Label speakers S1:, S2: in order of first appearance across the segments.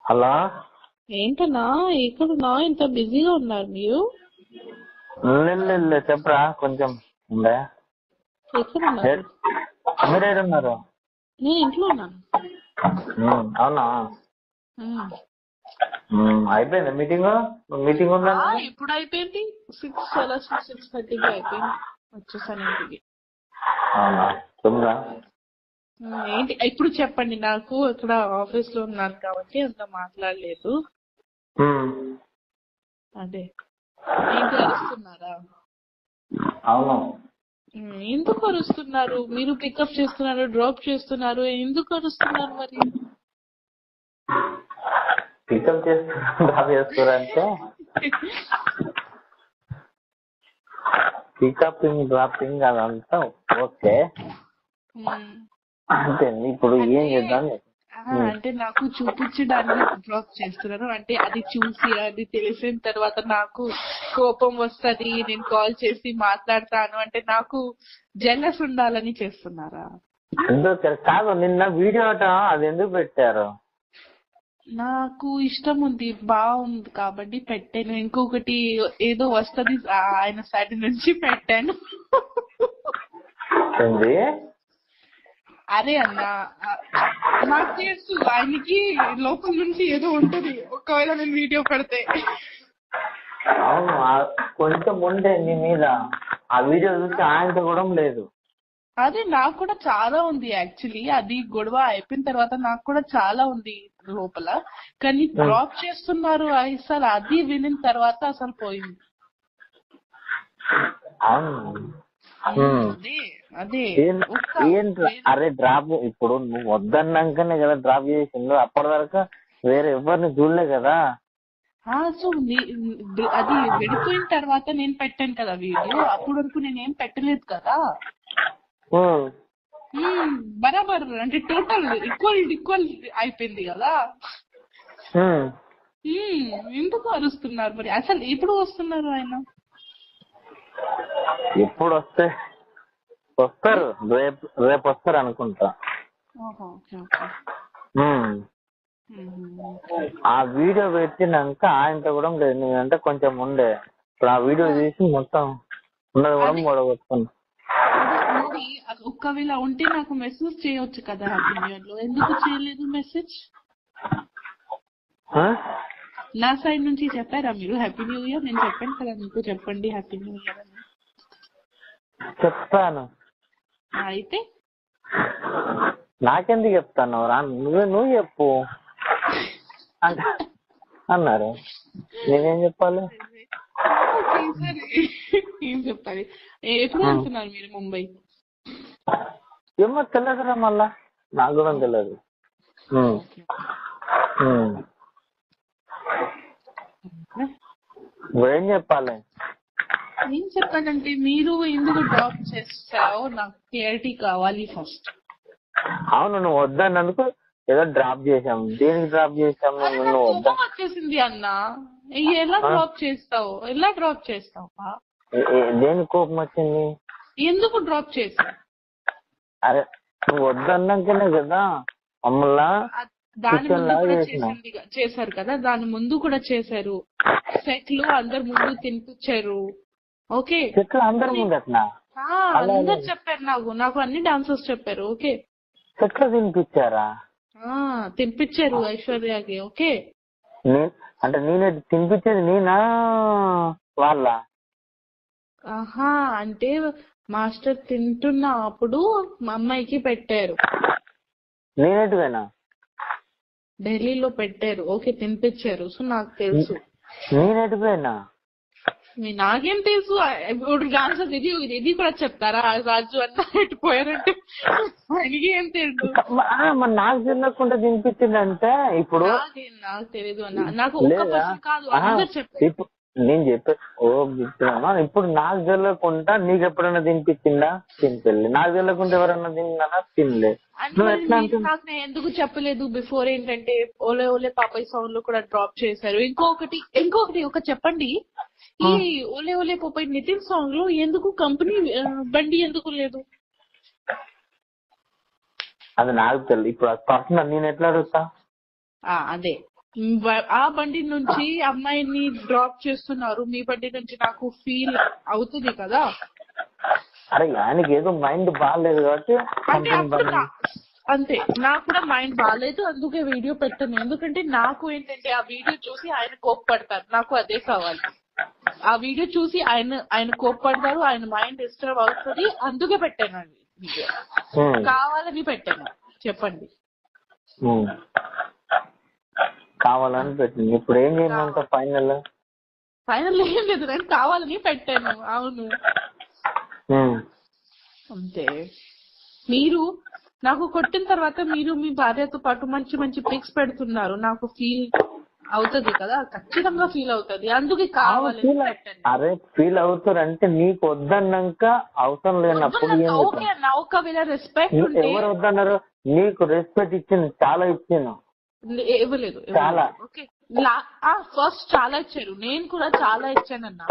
S1: Hello,
S2: ఏంటన్నా ఎక్కడున్నా ఇంత బిజీగా ఉన్నారు మీరు?
S1: చెప్పరా కొంచెం ఉండే.
S2: ఎక్కడున్నారు?
S1: మీరేడున్నారు?
S2: నేను ఇంట్లో ఉన్నాను.
S1: అవునా? అయిపోయింది మీటింగ్ ఉందా?
S2: ఇప్పుడు అయిపోయింది 6:30కి అయిపోయింది. వచ్చేసాను ఇంటికి.
S1: అవునా? తొమ్మిదా?
S2: ఏంటి ఇప్పుడు చెప్పండి. నాకు ఇక్కడ ఆఫీస్ లో ఉన్నాను కాబట్టి అంత మాట్లాడలేదు. అదే ఏంటి అరుస్తున్నారా?
S1: అవును.
S2: ఎందుకు అరుస్తున్నారు? మీరు పికప్ చేస్తున్నారు, డ్రాప్ చేస్తున్నారు, ఎందుకు అరుస్తున్నారు మరి?
S1: పికప్ డ్రాప్ చేస్తారంటే పికపింగ్ డ్రాపింగ్ అదంతా ఓకే, అంతే. ఇప్పుడు ఏం చేద్దాం
S2: అంటే నాకు చూపించడానికి డ్రాప్ చేస్తున్నారు. అంటే అది చూసి అది తెలిసిన తర్వాత నాకు కోపం వస్తది, నేను కాల్ చేసి మాట్లాడతాను అంటే నాకు జెలస్ ఉండాలని చేస్తున్నారా?
S1: కాదు, నిన్న వీడియో అది ఎందుకు పెట్టారు?
S2: నాకు ఇష్టం ఉంది, బాగుంది కాబట్టి పెట్టాను. ఇంకొకటి ఏదో వస్తది ఆయన సైడ్ నుంచి పెట్టాను. అరే అన్న, నాకు తెలుసు ఆయనకి లోపల నుంచి ఏదో ఉంటది ఒకవేళ నేను వీడియో పెడితే.
S1: అవును, కొంచెం ఉండే నీ మీద. ఆ వీడియో చూసి ఆయనతో కూడా లేదు.
S2: అదే నాకు కూడా చాలా ఉంది యాక్చువల్లీ. అది గొడవ అయిపోయిన తర్వాత నాకు కూడా చాలా ఉంది లోపల. కానీ డ్రాప్ చేస్తున్నారు అసలు అది వినిన తర్వాత అసలు పోయింది.
S1: అరే డ్రాప్ ఇప్పుడు నువ్వు వద్దన్నాకనే కదా డ్రాప్ చేసిండు. అప్పటి వరకు వేరే ఎవరిని చూడలే కదా.
S2: సో అది విడిపోయిన తర్వాత నేను పెట్టాను కదా వీడియో. అప్పటి వరకు నేనేం పెట్టలేదు కదా. బరాబర్ అంటే టోటల్ ఈక్వల్ అయిపోయింది కదా. ఎందుకు అరుస్తున్నారు మరి? అసలు ఎప్పుడు వస్తున్నారు ఆయన?
S1: ఎప్పుడు వస్తారు? రేపు వస్తారు అనుకుంటా. ఆ వీడియో పెట్టినాక ఆయనతో కూడా లేదు. నేనంటే కొంచెం ఉండే. ఇప్పుడు ఆ వీడియో తీసి మొత్తం ఉన్నది కూడా మొడగొట్టుకున్నా.
S2: ఒకవేళ ఉంటే నాకు మెసేజ్ చేయొచ్చు కదా హ్యాపీ న్యూ ఇయర్ లో. ఎందుకు చేయలేదు మెసేజ్? నా సైడ్ నుంచి చెప్పారా మీరు హ్యాపీ న్యూ ఇయర్? నేను చెప్పాను కదా మీకు, చెప్పండి హ్యాపీ న్యూ ఇయర్ అని.
S1: చెప్తాను.
S2: అయితే
S1: నాకెందుకు చెప్తాను? నువ్వు చెప్పు అన్నారు. నేనేం చెప్పాలి?
S2: ఏం చెప్పాలి? ఎప్పుడు వెళ్తున్నారు మీరు ముంబై?
S1: ఏమో తెలియదురా, మళ్ళా నాకు కూడా తెలియదు. ఏం చెప్పాలి?
S2: ఏం చెప్పాలంటే మీరు ఎందుకు డ్రాప్ చేస్తావో నాకు క్లారిటీ కావాలి ఫస్ట్.
S1: అవును, నువ్వు వద్దన్నందుకు ఏదో డ్రాప్ చేసాము. దేనికి డ్రాప్ చేసాము?
S2: కోపం వచ్చేసింది అన్న. ఎలా డ్రాప్ చేస్తావు?
S1: దేనికి కోపం వచ్చింది?
S2: ఎందుకు డ్రాప్ చేసావు?
S1: అరే నువ్వు వద్దన్నాకనే కదా మమ్మల్ని
S2: దాని ముందు కూడా చేశారు కదా. దాని ముందు కూడా చేశారు. సెట్లు అందరు ముందు తినిపించారు. ఓకే,
S1: సెట్లు అందరు ముందు అట్లా
S2: అందరు చెప్పారు. నాకు అన్ని డాన్సర్స్ చెప్పారు. ఓకే,
S1: సెట్లు తినిపించారా?
S2: తినిపించారు ఐశ్వర్యకి. ఓకే,
S1: అంటే నేనే తినిపించేది నేనా వాళ్ళ?
S2: అంటే మాస్టర్ తింటున్న అప్పుడు మా అమ్మాయికి పెట్టారు.
S1: నేనేటివేనా?
S2: ఢిల్లీలో పెట్టారు. ఓకే, తినిపించారు. సో నాకు తెలుసు.
S1: నేనేటివేనా?
S2: నాకేం తెలుసు? ఇప్పుడు డాన్సర్ ఇది కూడా చెప్తారా? రాజు అన్న ఎట్టిపోయారంటే ఆయనకి ఏం తెలుసు?
S1: నాకు తెలియకుండా తినిపించిందంటే ఇప్పుడు
S2: నాకు తెలీదు అన్న. నాకు ఒక్క పర్సన్ కాదు, అందరు చెప్పారు.
S1: నేను చెప్పే ఇప్పుడు నాకు తెలియకుండా నీకు ఎప్పుడైనా తినిపించిందా? తినిపెళ్ళి. నాకు తెలియకుండా ఎవరన్నా తిన్నానా? తినలేదు.
S2: నాకు నేను ఎందుకు చెప్పలేదు బిఫోర్? ఏంటంటే ఓలే ఓలే పాపయ్య సాంగ్ లో కూడా డ్రాప్ చేశారు. ఇంకొకటి ఒక చెప్పండి. ఈ ఓలే ఓలే పాపయ్య నితిన్ సాంగ్ లో ఎందుకు కంపెనీ బండి ఎందుకు లేదు?
S1: అది నాకు తెలియదు. ఇప్పుడు పర్సనల్ నేను ఎట్లా అడుగుతా?
S2: అదే ఆ బండి నుంచి అమ్మాయిని డ్రాప్ చేస్తున్నారు, మీ బండి నుంచి నాకు ఫీల్ అవుతుంది కదా.
S1: అరే ఆయనకి ఏదో మైండ్ బాగాలేదు కాబట్టి
S2: అంటే అప్పుడు అంతే, నాకు కూడా మైండ్ బాగాలేదు, అందుకే వీడియో పెట్టాను. ఎందుకంటే నాకు ఏంటంటే ఆ వీడియో చూసి ఆయన కోప్పడతారు, నాకు అదే కావాలి. ఆ వీడియో చూసి ఆయన కోప్పడతారు, ఆయన మైండ్ డిస్టర్బ్ అవుతుంది, అందుకే పెట్టాను అది వీడియో. కావాలని పెట్టాను, చెప్పండి.
S1: కావాలని పెట్టింది. ఇప్పుడు ఏం చేయమంట ఫైనల్
S2: ఏం లేదు, నేను కావాలని పెట్టాను. అవును అంతే. మీరు నాకు కొట్టిన తర్వాత మీరు మీ భార్యతో పాటు మంచి మంచి పిక్స్ పెడుతున్నారు, నాకు ఫీల్ అవుతుంది కదా, ఖచ్చితంగా ఫీల్ అవుతుంది, అందుకే కావాలని పెట్టాను.
S1: అరే ఫీల్ అవుతారు అంటే నీకు వద్దన్నాక అవసరం లేనప్పుడు
S2: ఓకే అన్న, ఒకవేళ రెస్పెక్ట్ ఉంటే.
S1: ఎవరు వద్దన్నారు? నీకు రెస్పెక్ట్ ఇచ్చింది, చాలా ఇచ్చాను.
S2: ఇవ్వలేదు ఓకే, ఫస్ట్ చాలా ఇచ్చారు, నేను కూడా చాలా ఇచ్చానన్నా.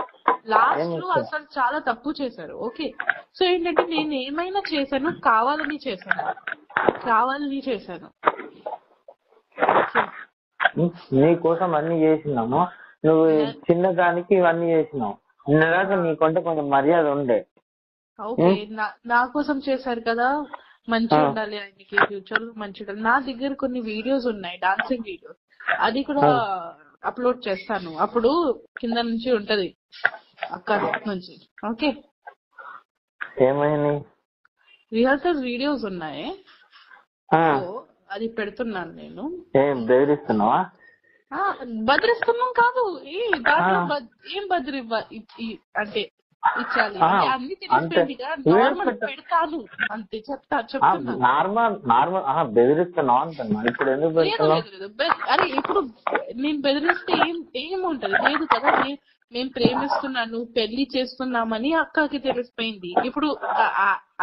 S2: లాస్ట్ లో అసలు చాలా తప్పు చేశారు. ఓకే, సో ఏంటంటే నేను ఏమైనా చేశాను, కావాలని చేశాను.
S1: నీ కోసం అన్ని చేసినాము, నువ్వు చిన్నదానికి ఇవన్నీ చేసినావు. నిన్నదాకా నీకంటే కొంచెం మర్యాద ఉండే.
S2: ఓకే, నా కోసం చేశారు కదా, మంచిగా ఉండాలి ఆయనకి, ఫ్యూచర్ లో మంచిగా ఉండాలి. నా దగ్గర కొన్ని వీడియోస్ ఉన్నాయి, డాన్సింగ్ వీడియోస్, అది కూడా అప్లోడ్ చేస్తాను. అప్పుడు కింద నుంచి ఉంటది, అక్కడ నుంచి. ఓకే,
S1: ఏమైంది?
S2: రిహర్సల్ వీడియోస్ ఉన్నాయి, అది పెడుతున్నాను నేను.
S1: బెదిరిస్తున్నావా?
S2: బెదిరిస్తున్నాం కాదు, దాంట్లో ఏం అంటే ఇచ్చాలి అన్ని తెలిసిపోయింది కదా, నార్మల్ పెడతాను అంతే, చెప్తున్నా.
S1: నార్మల్ బెదిరిస్తున్నావు అంటున్నా. ఇప్పుడు ఎందుకు
S2: అరే ఇప్పుడు నేను బెదిరిస్తే ఏముంటది? లేదు కదా, మేము ప్రేమిస్తున్నాను, పెళ్లి చేస్తున్నామని అక్కకి తెలిసిపోయింది. ఇప్పుడు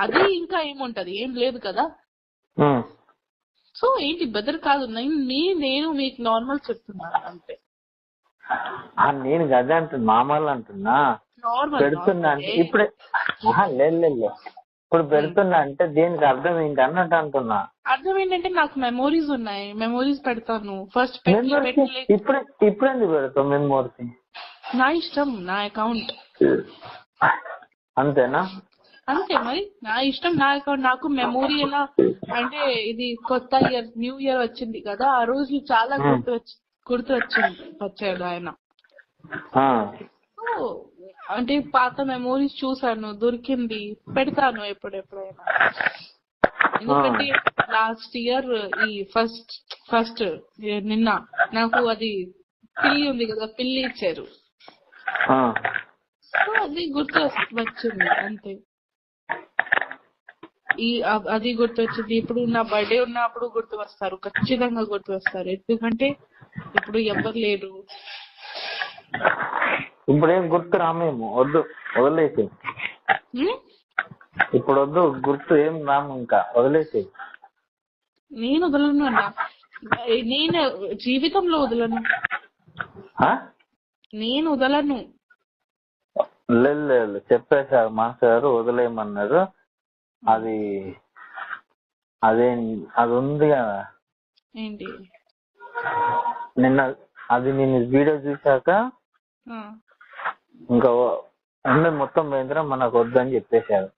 S2: అది ఇంకా ఏముంటది? ఏం లేదు కదా. సో ఏంటి బెదర్ కాదు, నేను మీకు నార్మల్ చెప్తున్నాను అంతే.
S1: నేను గదే అంటున్నా, మామూలు అంటున్నా. పెడుతున్నా అంటే ఇప్పుడే లేదు, ఇప్పుడు పెడుతున్నా అంటే దీనికి అర్థం ఏంటి అన్నట్టు అంటున్నా.
S2: అర్థం ఏంటంటే నాకు మెమోరీస్ ఉన్నాయి, మెమోరీస్ పెడతాను. ఫస్ట్
S1: ఇప్పుడు ఎందుకు పెడతావు మెమోరీస్?
S2: నా ఇష్టం, నా అకౌంట్,
S1: అంతేనా?
S2: అంతే మరి, నా ఇష్టం, నా అకౌంట్. నాకు మెమోరీ ఎలా అంటే, ఇది కొత్త ఇయర్, న్యూ ఇయర్ వచ్చింది కదా, ఆ రోజు చాలా గుర్తు వచ్చాడు ఆయన. అంటే పాత మెమోరీస్ చూసాను, దొరికింది, పెడతాను ఎప్పుడెప్పుడైనా. ఎందుకంటే లాస్ట్ ఇయర్ ఈ ఫస్ట్ నిన్న నాకు అది పిల్లి ఉంది కదా, పిల్లి ఇచ్చారు. సో అది గుర్తు వచ్చింది అంతే. అది గుర్తు వచ్చింది. ఇప్పుడు నా బర్త్డే ఉన్నప్పుడు గుర్తు వస్తారు, ఖచ్చితంగా గుర్తు వస్తారు. ఎందుకంటే ఇప్పుడు ఎవ్వరు లేరు.
S1: ఇప్పుడు ఏం గుర్తు రామేమో, వద్దు, వదిలేసి. ఇప్పుడు వద్దు, గుర్తు ఏం రాము, ఇంకా వదిలేసి.
S2: నేను వదలను అన్న, నేను జీవితంలో వదలను, నేను వదలను.
S1: లేదు చెప్పేశారు మాస్టర్ గారు, వదిలేయమన్నారు. అది ఉంది కదా,
S2: ఏంటి
S1: నిన్న అది నేను వీడియో చూసాక ఇంకా మొత్తం పోయిందిరా, మనకు వద్దని చెప్పేశారు.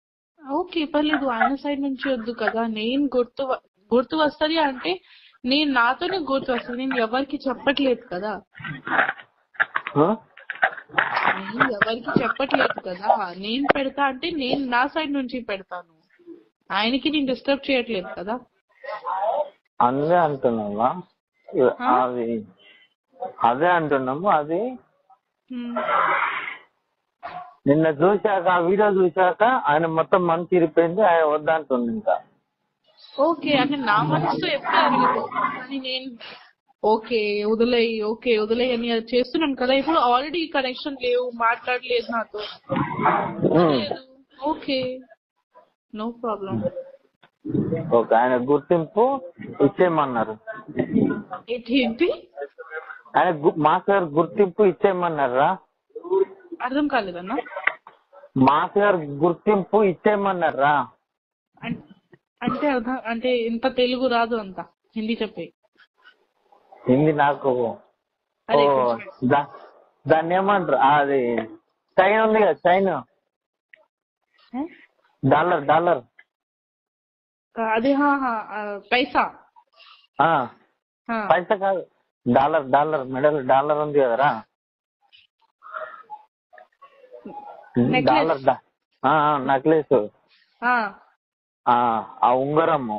S2: ఓకే పర్లేదు, ఆయన సైడ్ నుంచి వద్దు కదా. నేను గుర్తు వస్తుంది అంటే నేను నాతోనే గుర్తు వస్తుంది, నేను ఎవరికి చెప్పట్లేదు కదా, నేను పెడతా అంటే నేను నా సైడ్ నుంచి పెడతాను, ఆయనకి నేను డిస్టర్బ్ చేయట్లేదు కదా.
S1: అదే అంటున్నావా? అదే అంటున్నాము. అది నిన్న చూశాక, ఆ వీడియో చూశాక ఆయన మొత్తం మనసు ఇరిపోయింది, ఆయన వద్దంటుంది ఇంకా.
S2: ఓకే అంటే నా మనసుతో ఎప్పుడు అరగదు, కానీ నేను ఓకే వదిలేయి అని అది చేస్తున్నాను కదా. ఇప్పుడు ఆల్రెడీ కనెక్షన్ లేవు, మాట్లాడలేదు నాతో, ఓకే నో ప్రాబ్లం.
S1: ఓకే, ఆయన గుర్తింపు ఇచ్చేయమన్నారు.
S2: ఏంటి?
S1: ఆయన మాస్టర్ గుర్తింపు ఇచ్చేయమన్నారా?
S2: అర్థం కాలేదన్నా.
S1: మాస్టర్ గుర్తింపు ఇచ్చేయమన్నారా
S2: అంటే అర్థం అంటే ఇంత తెలుగు రాదు, అంత హిందీ చెప్పే.
S1: హిందీ నాకు
S2: అదే
S1: ఓ
S2: కొంచెం
S1: దాన్ని ఏమంటారు అది చైన్ ఉంది కదా చైన్ డాలర్ డాలర్
S2: అది పైసా
S1: పైసా కాదు డాలర్ డాలర్ మెడల్ డాలర్ ఉంది కదరా డాలర్ నెక్లెస్ ఆ ఉంగరము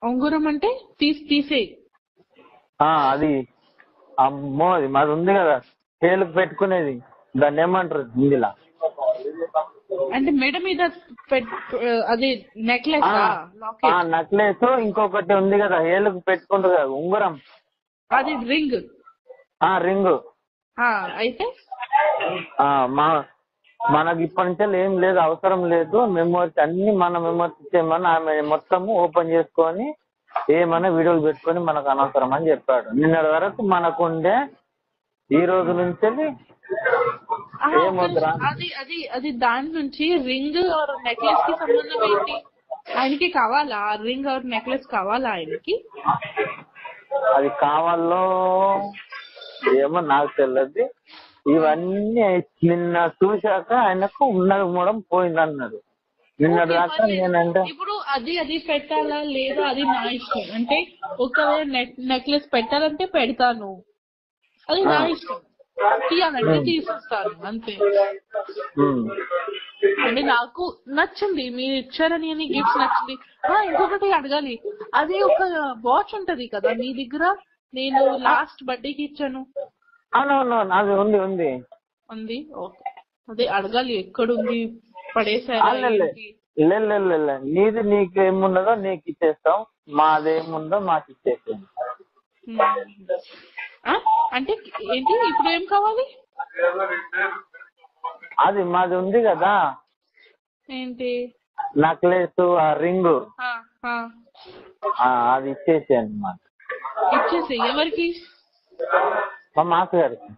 S2: ఉంగరం అంటే తీసే
S1: అది అమ్మో అది మాది ఉంది కదా చేలుకు పెట్టుకునేది దాన్ని ఏమంటారు హిందీలా
S2: అంటే మెడ మీద అది నెక్లెస్
S1: నెక్లెస్ ఇంకొకటి ఉంది కదా ఏళ్ళకు పెట్టుకుంటారు కదా ఉంగరం
S2: అది రింగ్
S1: రింగ్
S2: అయితే
S1: మనకి ఇప్పటి నుంచే ఏం లేదు అవసరం లేదు మెమోరీస్ అన్ని మన మెమోరీస్ ఇచ్చేయమని ఆమె మొత్తం ఓపెన్ చేసుకొని ఏమైనా వీడియోలు పెట్టుకొని మనకు అనవసరం అని చెప్పాడు. నిన్నటి వరకు మనకుండే ఈ రోజు నుంచి
S2: అది దాని నుంచి రింగ్ ఆర్ నెక్లెస్ కి సంబంధం ఏంటి? ఆయనకి కావాలా రింగ్ ఆర్ నెక్లెస్ కావాలా ఆయనకి?
S1: అది కావాలో ఏమో నాకు తెలియదు. ఇవన్నీ నిన్న చూశాక ఆయనకు ఉన్నది మూడం పోయింది అన్నాడు. నిన్నటి దాకా నేనంటే
S2: ఇప్పుడు అది పెట్టాలా లేదా అది నా ఇష్టం. అంటే ఒకవేళ నెక్లెస్ పెట్టాలంటే పెడతాను, అది నా ఇష్టం. తీయాలంటే తీసేస్తాను అంతే. అంటే నాకు నచ్చింది, మీరు ఇచ్చారని అని గిఫ్ట్స్ నచ్చింది. ఇంకొకటి అడగాలి, అది ఒక వాచ్ ఉంటది కదా మీ దగ్గర, నేను లాస్ట్ బర్త్డేకి ఇచ్చాను.
S1: అది ఉంది ఉంది
S2: ఉంది ఓకే. అదే అడగాలి ఎక్కడుంది, పడేసారా?
S1: నీది నీకేమున్నదో నీకు ఇచ్చేస్తాం, మాదేముందో మాకు ఇచ్చేస్తాం.
S2: అంటే ఏంటి ఇప్పుడు ఏం కావాలి?
S1: అది మాది ఉంది కదా
S2: ఏంటి
S1: నెక్లెస్ ఆ రింగ్ అది ఇచ్చేసి అన్నమాట.
S2: ఇచ్చేసి ఎవరికి?
S1: మా మాస్ గారికి.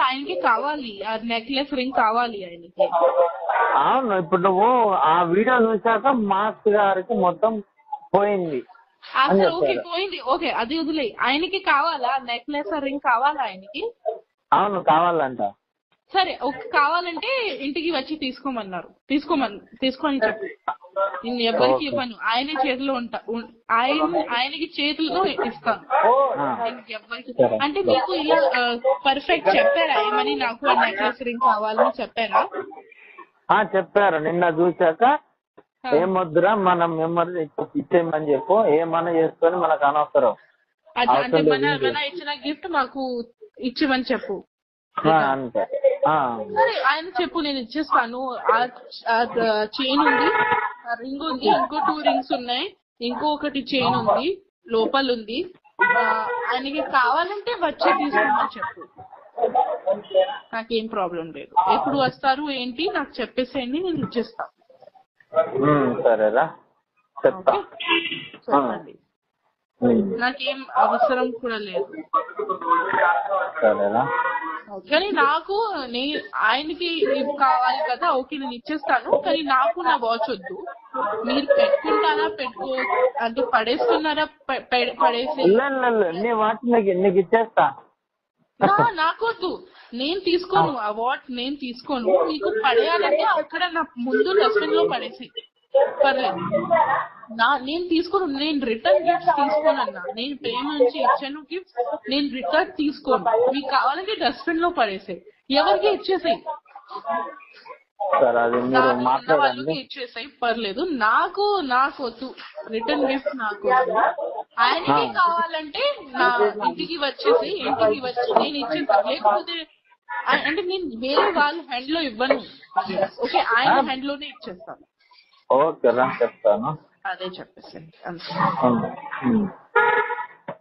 S2: ఆయనకి కావాలి ఆ నెక్లెస్ రింగ్ కావాలి ఆయనకి.
S1: అవును, ఇప్పుడు నువ్వు ఆ వీడియో చూసాక మాస్ గారికి మొత్తం పోయింది.
S2: ఓకే పోయింది, ఓకే అది వదిలే. ఆయనకి కావాలా నెక్లెస్ రింగ్ కావాలా ఆయనకి?
S1: అవును కావాలంట.
S2: సరే కావాలంటే ఇంటికి వచ్చి తీసుకోమన్నారు, తీసుకొని చెప్పు. నేను ఎవరికి ఇవ్వను, ఆయన చేతిలో ఆయనకి చేతుల్లో ఇస్తాను. ఎవరికి అంటే మీకు ఇలా పర్ఫెక్ట్ చెప్పారా ఏమని, నాకు ఆ నెక్లెస్ రింగ్ కావాలని చెప్పారా?
S1: చెప్పారు. నిన్న చూసాక ఏమొద్దురా మనం మెమరీ ఇచ్చేయమని చెప్పు, ఏమన్నా చేసుకొని మనకు అనవసరం.
S2: అంటే మన ఇచ్చిన గిఫ్ట్ మాకు ఇచ్చేమని చెప్పు
S1: అంతే.
S2: సరే ఆయన చెప్పు, నేను ఇచ్చేస్తాను. చైన్ ఉంది, రింగ్ ఉంది, ఇంకో 2 రింగ్స్ ఉన్నాయి, ఇంకొకటి చైన్ ఉంది, లోపల ఉంది. ఆయనకి కావాలంటే వచ్చి తీసుకోమని చెప్పు, నాకేం ప్రాబ్లం లేదు. ఎప్పుడు వస్తారు ఏంటి నాకు చెప్పేసేయండి, నేను ఇచ్చేస్తాను.
S1: సరేరా చెప్తా.
S2: చెప్పండి, నాకేం అవసరం కూడా లేదు.
S1: సరేనా?
S2: కానీ నాకు ఆయనకి కావాలి కదా, ఓకే నేను ఇచ్చేస్తాను. కానీ నాకు నా వాచ్ వద్దు. మీరు పెట్టుకుంటారా అంటే పడేస్తున్నారా? పడేసి
S1: నీ వాచ్ నీకు ఇచ్చేస్తా.
S2: నాకు వద్దు, నేను తీసుకోను ఆ వాచ్, నేను తీసుకోను. మీకు పడేయాలంటే అక్కడ నా ముందు డస్ట్బిన్ లో పడేసి పర్లేదు. నేను తీసుకోను, నేను రిటర్న్ గిఫ్ట్స్ తీసుకోను అన్నా. నేను ప్రేమ నుంచి ఇచ్చాను గిఫ్ట్స్, నేను రిటర్న్ తీసుకోను. మీకు కావాలంటే డస్ట్బిన్ లో పడేసాయి, ఎవరికి ఇచ్చేసాయి, వాళ్ళకి ఇచ్చేసాయి, పర్లేదు. నాకు వద్దు రిటర్న్ గిఫ్ట్, నాకు వద్దు. ఆయనకి కావాలంటే నా ఇంటికి వచ్చేసి నేను ఇచ్చేసాను. లేకపోతే అంటే నేను వేరే వాళ్ళ హ్యాండ్ లో ఇవ్వను, ఓకే ఆయన హ్యాండ్ లోనే ఇచ్చేస్తాను.
S1: ఓకే రా చెప్తాను.
S2: అదే చెప్పేసి అంతే.